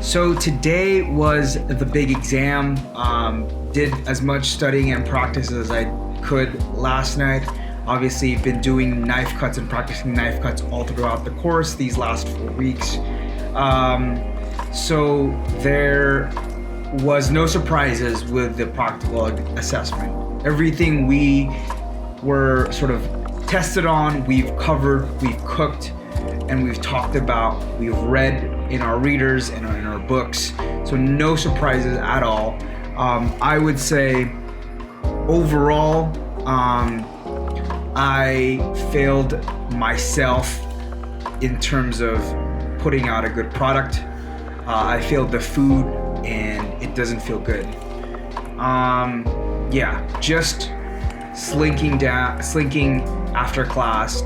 So today was the big exam. Did as much studying and practice as I could last night. Obviously, been doing knife cuts and practicing knife cuts all throughout the course these last 4 weeks. So there was no surprises with the practical assessment. Everything we were sort of tested on, we've covered, we've cooked, and we've talked about, we've read in our readers and in our books. So no surprises at all. I would say overall, I failed myself in terms of putting out a good product. I failed the food and it doesn't feel good. Just slinking after class,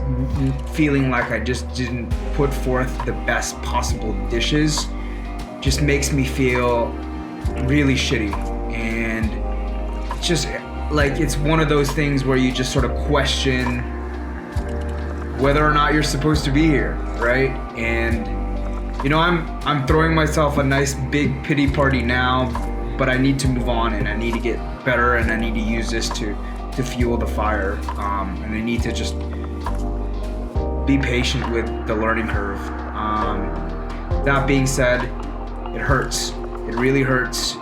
feeling like I just didn't put forth the best possible dishes, just makes me feel really shitty. And just like, it's one of those things where you just sort of question whether or not you're supposed to be here, right? And you know, I'm throwing myself a nice big pity party now, but I need to move on and I need to get better and I need to use this to fuel the fire. And I need to just be patient with the learning curve. That being said, it hurts. It really hurts.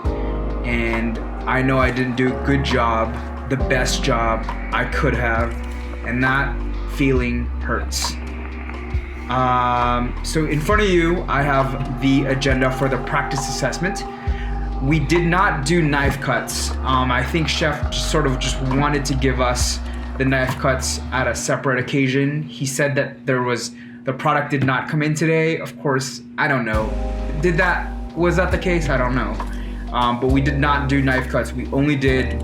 And I know I didn't do a good job, the best job I could have, and that feeling hurts. So in front of you, I have the agenda for the practice assessment. We did not do knife cuts. I think Chef sort of just wanted to give us the knife cuts at a separate occasion. He said that the product did not come in today. Of course, I don't know. Was that the case? I don't know. But we did not do knife cuts. We only did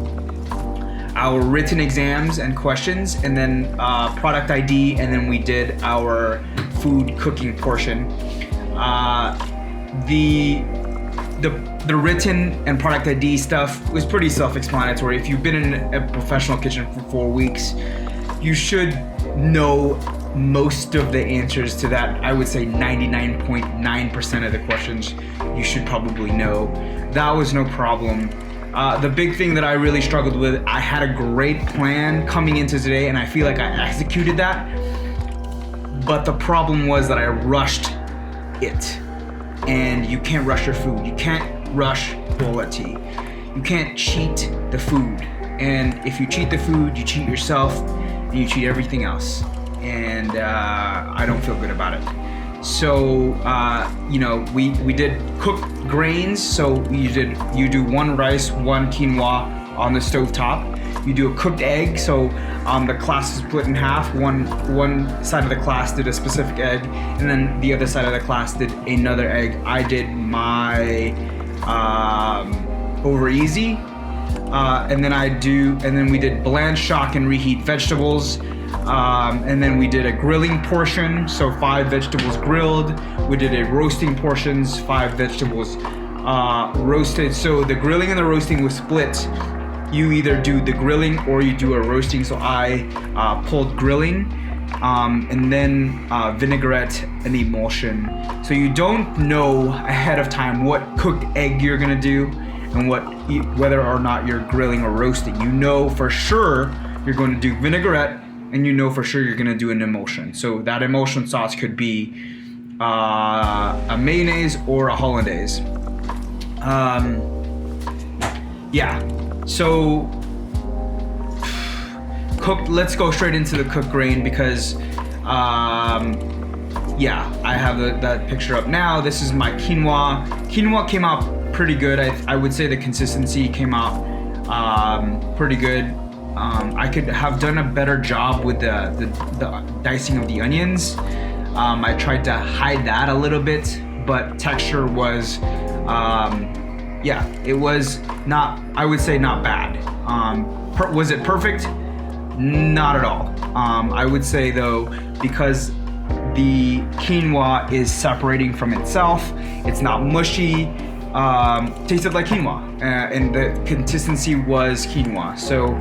our written exams and questions, and then product ID, and then we did our food cooking portion. The written and product ID stuff was pretty self-explanatory. If you've been in a professional kitchen for 4 weeks, you should know most of the answers to that. I would say 99.9% of the questions you should probably know. That was no problem. The big thing that I really struggled with, I had a great plan coming into today and I feel like I executed that. But the problem was that I rushed it. And you can't rush your food. You can't rush quality. You can't cheat the food. And if you cheat the food, you cheat yourself and you cheat everything else. And I don't feel good about it. So, we did cooked grains. So you do 1 rice, 1 quinoa on the stovetop. You do a cooked egg. So the class is split in half. One side of the class did a specific egg, and then the other side of the class did another egg. I did my over easy, and then we did blanch, shock, and reheat vegetables. And then we did a grilling portion, so 5 vegetables grilled. We did a roasting portions, 5 vegetables roasted. So the grilling and the roasting was split. You either do the grilling or you do a roasting. So I pulled grilling, and then vinaigrette and emulsion. So you don't know ahead of time what cooked egg you're gonna do and whether or not you're grilling or roasting. You know for sure you're going to do vinaigrette, and you know for sure you're gonna do an emulsion. So that emulsion sauce could be a mayonnaise or a hollandaise. So cooked. Let's go straight into the cooked grain because I have that picture up now. This is my quinoa. Quinoa came out pretty good. I would say the consistency came out pretty good. I could have done a better job with the dicing of the onions. I tried to hide that a little bit, but texture was, it was not, I would say not bad. Was it perfect? Not at all. I would say though, because the quinoa is separating from itself, it's not mushy, tasted like quinoa, and the consistency was quinoa. So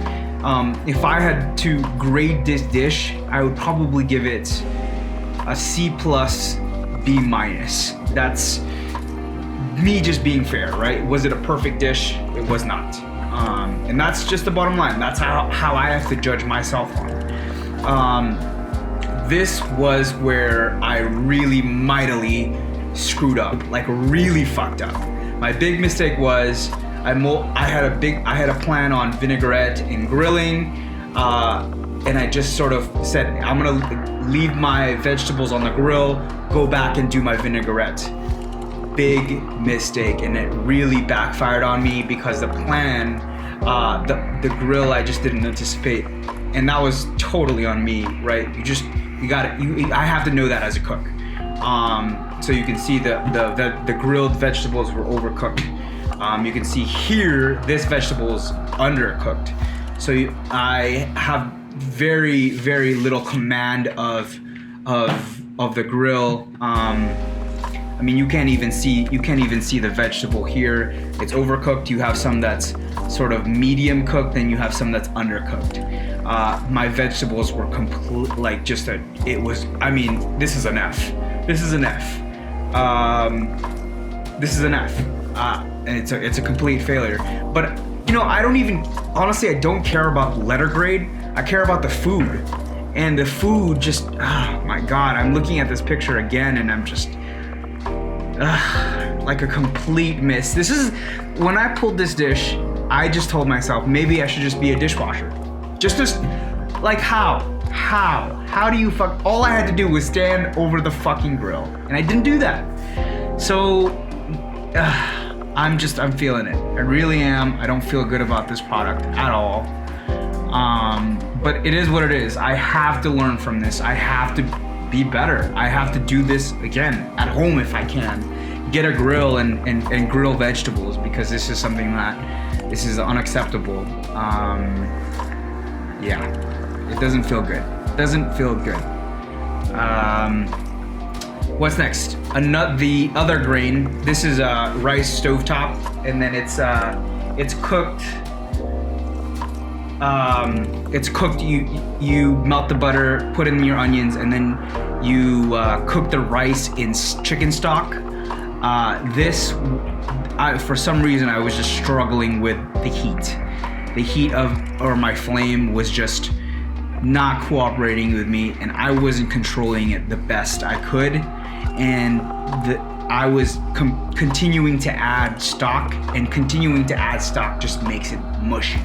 if I had to grade this dish, I would probably give it a C plus, B minus. That's me just being fair, right? Was it a perfect dish? It was not. And that's just the bottom line. That's how I have to judge myself on. This was where I really mightily screwed up, like really fucked up. My big mistake was I had a plan on vinaigrette and grilling, and I just sort of said, I'm gonna leave my vegetables on the grill, go back and do my vinaigrette. Big mistake, and it really backfired on me because the plan, the grill, I just didn't anticipate, and that was totally on me, right? I have to know that as a cook. So you can see the grilled vegetables were overcooked. You can see here, this vegetable is undercooked. So I have very, very little command of the grill. I mean, you can't even see the vegetable here. It's overcooked. You have some that's sort of medium cooked, and you have some that's undercooked. My vegetables were this is an F. This is an F. And it's a complete failure. But I don't care about letter grade. I care about the food. And the food just, oh my God, I'm looking at this picture again and I'm just, like a complete miss. When I pulled this dish, I just told myself, maybe I should just be a dishwasher. Just like how do you all I had to do was stand over the fucking grill, and I didn't do that. So I'm feeling it. I really am. I don't feel good about this product at all. But it is what it is. I have to learn from this. I have to be better. I have to do this again at home if I can. Get a grill and grill vegetables, because this is something this is unacceptable. It doesn't feel good. What's next? The other grain. This is rice stovetop, and then it's cooked. It's cooked. You melt the butter, put in your onions, and then you cook the rice in chicken stock. For some reason, I was just struggling with the heat. The heat or my flame was just not cooperating with me, and I wasn't controlling it the best I could. And I was continuing to add stock, and continuing to add stock just makes it mushy.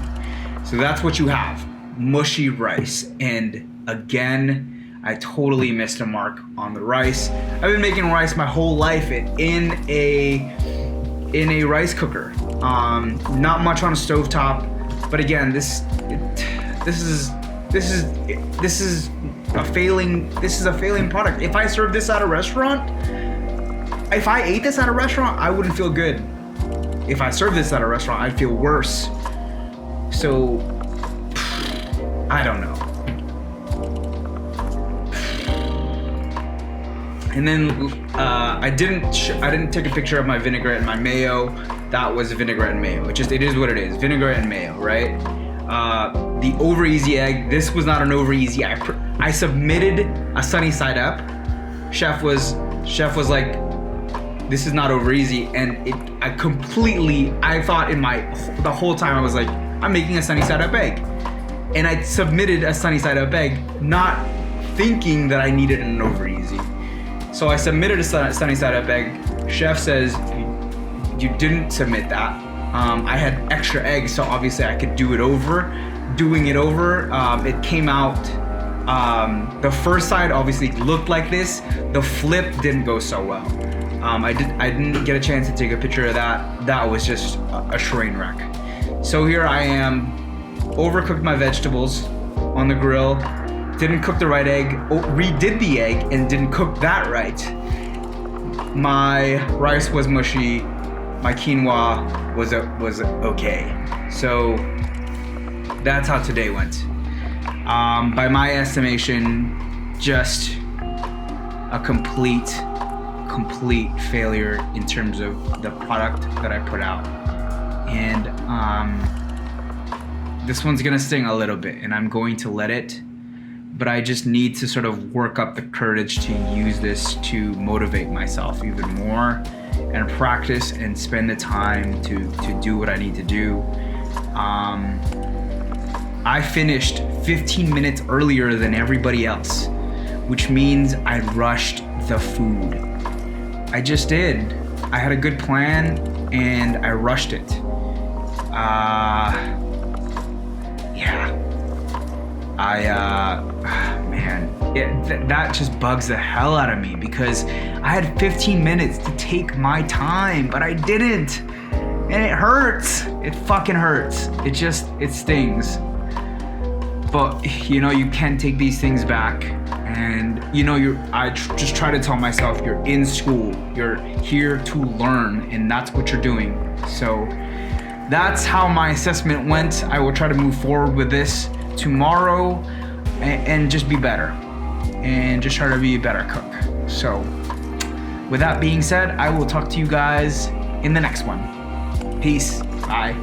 So that's what you have, mushy rice. And again, I totally missed a mark on the rice. I've been making rice my whole life in a rice cooker. Not much on a stovetop, but again, this is a failing product. If I served this at a restaurant, if I ate this at a restaurant, I wouldn't feel good. If I served this at a restaurant, I'd feel worse. So I don't know. And then I didn't take a picture of my vinaigrette and my mayo. That was vinaigrette and mayo. It is what it is. Vinaigrette and mayo, right? The over easy egg. This was not an over easy. I submitted a sunny side up. Chef was like, this is not over easy, and I thought the whole time I was like, I'm making a sunny side up egg, and I submitted a sunny side up egg, not thinking that I needed an over easy. So I submitted a sunny side up egg. Chef says, you didn't submit that. I had extra eggs, so obviously I could do it over. Doing it over, it came out, the first side obviously looked like this. The flip didn't go so well. I didn't get a chance to take a picture of that. That was just a train wreck. So here I am, overcooked my vegetables on the grill, didn't cook the right egg, redid the egg and didn't cook that right. My rice was mushy, my quinoa was okay. So that's how today went. By my estimation, just a complete failure in terms of the product that I put out. And this one's gonna sting a little bit, and I'm going to let it, but I just need to sort of work up the courage to use this to motivate myself even more and practice and spend the time to do what I need to do. I finished 15 minutes earlier than everybody else, which means I rushed the food. I just did. I had a good plan and I rushed it. That just bugs the hell out of me because I had 15 minutes to take my time, but I didn't. And it hurts. It fucking hurts. It stings. But you can take these things back. And just try to tell myself you're in school. You're here to learn, and that's what you're doing. So that's how my assessment went. I will try to move forward with this tomorrow and just be better. And just try to be a better cook. So with that being said, I will talk to you guys in the next one. Peace. Bye.